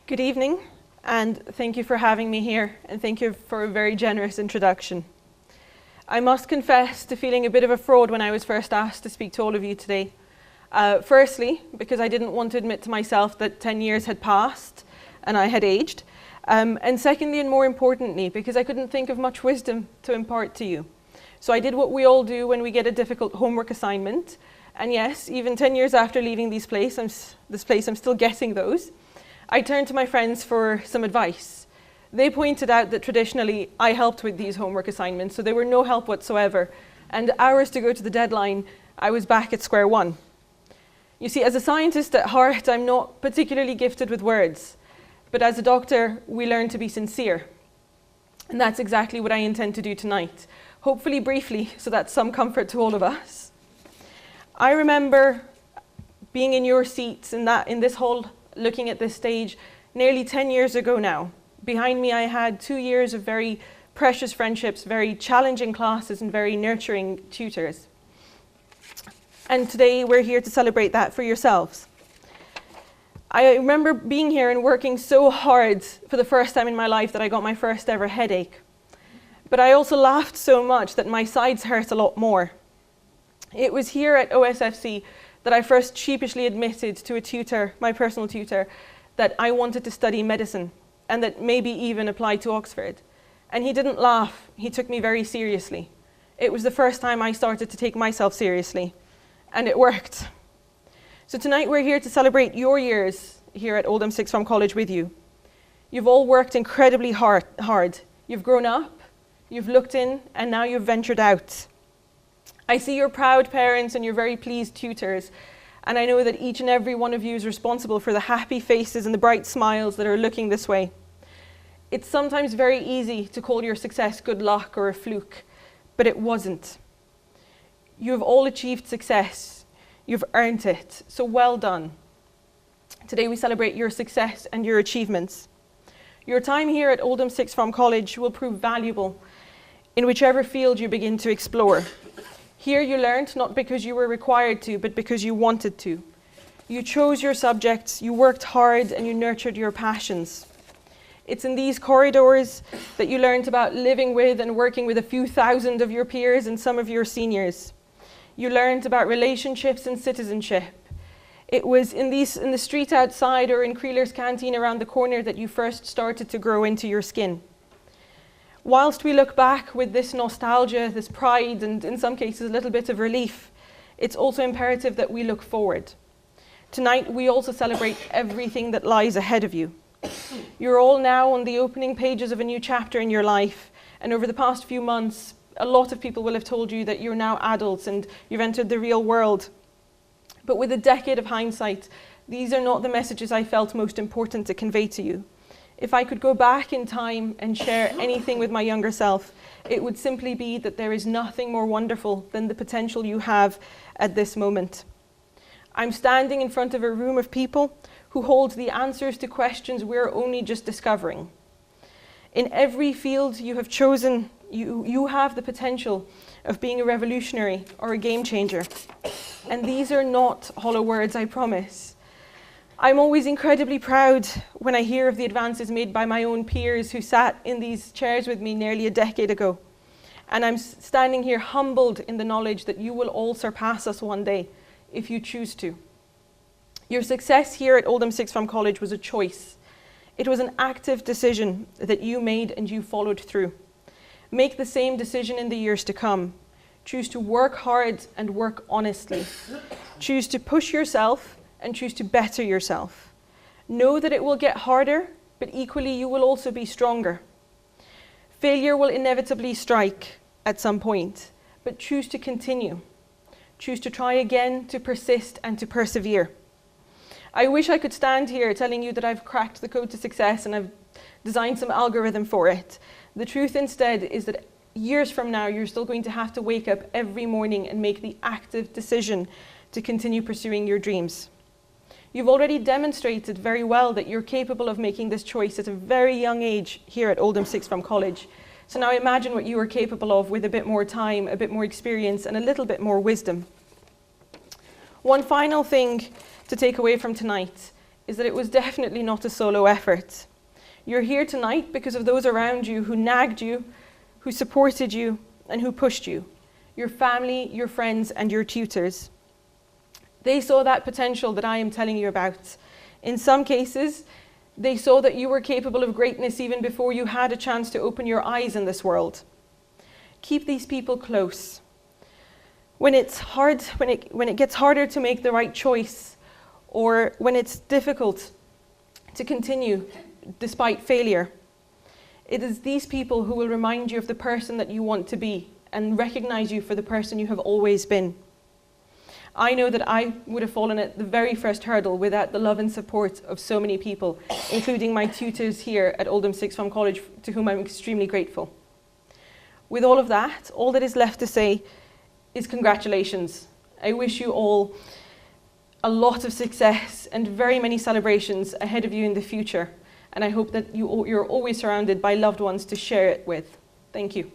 Good evening, and thank you for having me here, and thank you for a very generous introduction. I must confess to feeling a bit of a fraud when I was first asked to speak to all of you today. Firstly, because I didn't want to admit to myself that 10 years had passed and I had aged. And secondly, and more importantly, because I couldn't think of much wisdom to impart to you. So I did what we all do when we get a difficult homework assignment. And yes, even 10 years after leaving this place, I'm still getting those. I turned to my friends for some advice. They pointed out that traditionally I helped with these homework assignments, so they were no help whatsoever. And hours to go to the deadline, I was back at square one. You see, as a scientist at heart, I'm not particularly gifted with words. But as a doctor, we learn to be sincere. And that's exactly what I intend to do tonight. Hopefully briefly, so that's some comfort to all of us. I remember being in your seats in this hall, looking at this stage, nearly 10 years ago now. Behind me, I had 2 years of very precious friendships, very challenging classes, and very nurturing tutors. And today, we're here to celebrate that for yourselves. I remember being here and working so hard for the first time in my life that I got my first ever headache. But I also laughed so much that my sides hurt a lot more. It was here at OSFC that I first sheepishly admitted to a tutor, my personal tutor, that I wanted to study medicine and that maybe even apply to Oxford. And he didn't laugh, he took me very seriously. It was the first time I started to take myself seriously, and it worked. So tonight we're here to celebrate your years here at Oldham Sixth Form College with you. You've all worked incredibly hard. You've grown up, you've looked in, and now you've ventured out. I see your proud parents and your very pleased tutors, and I know that each and every one of you is responsible for the happy faces and the bright smiles that are looking this way. It's sometimes very easy to call your success good luck or a fluke, but it wasn't. You have all achieved success. You've earned it, so well done. Today we celebrate your success and your achievements. Your time here at Oldham Sixth Form College will prove valuable in whichever field you begin to explore. Here you learned not because you were required to, but because you wanted to. You chose your subjects, you worked hard, and you nurtured your passions. It's in these corridors that you learned about living with and working with a few thousand of your peers and some of your seniors. You learned about relationships and citizenship. It was in the street outside or in Creeler's canteen around the corner that you first started to grow into your skin. Whilst we look back with this nostalgia, this pride, and in some cases a little bit of relief, it's also imperative that we look forward. Tonight we also celebrate everything that lies ahead of you. You're all now on the opening pages of a new chapter in your life, and over the past few months, a lot of people will have told you that you're now adults and you've entered the real world. But with a decade of hindsight, these are not the messages I felt most important to convey to you. If I could go back in time and share anything with my younger self, it would simply be that there is nothing more wonderful than the potential you have at this moment. I'm standing in front of a room of people who hold the answers to questions we're only just discovering. In every field you have chosen, you have the potential of being a revolutionary or a game changer. And these are not hollow words, I promise. I'm always incredibly proud when I hear of the advances made by my own peers who sat in these chairs with me nearly a decade ago. And I'm standing here humbled in the knowledge that you will all surpass us one day, if you choose to. Your success here at Oldham Sixth Form College was a choice. It was an active decision that you made and you followed through. Make the same decision in the years to come. Choose to work hard and work honestly. Choose to push yourself and choose to better yourself. Know that it will get harder, but equally you will also be stronger. Failure will inevitably strike at some point, but choose to continue. Choose to try again, to persist and to persevere. I wish I could stand here telling you that I've cracked the code to success and I've designed some algorithm for it. The truth instead is that years from now, you're still going to have to wake up every morning and make the active decision to continue pursuing your dreams. You've already demonstrated very well that you're capable of making this choice at a very young age here at Oldham Sixth Form College. So now imagine what you are capable of with a bit more time, a bit more experience, and a little bit more wisdom. One final thing to take away from tonight is that it was definitely not a solo effort. You're here tonight because of those around you who nagged you, who supported you, and who pushed you. Your family, your friends, and your tutors. They saw that potential that I am telling you about. In some cases, they saw that you were capable of greatness even before you had a chance to open your eyes in this world. Keep these people close. When it's hard, when it gets harder to make the right choice, or when it's difficult to continue despite failure, it is these people who will remind you of the person that you want to be and recognize you for the person you have always been. I know that I would have fallen at the very first hurdle without the love and support of so many people, including my tutors here at Oldham Sixth Form College, to whom I'm extremely grateful. With all of that, all that is left to say is congratulations. I wish you all a lot of success and very many celebrations ahead of you in the future. And I hope that you're always surrounded by loved ones to share it with. Thank you.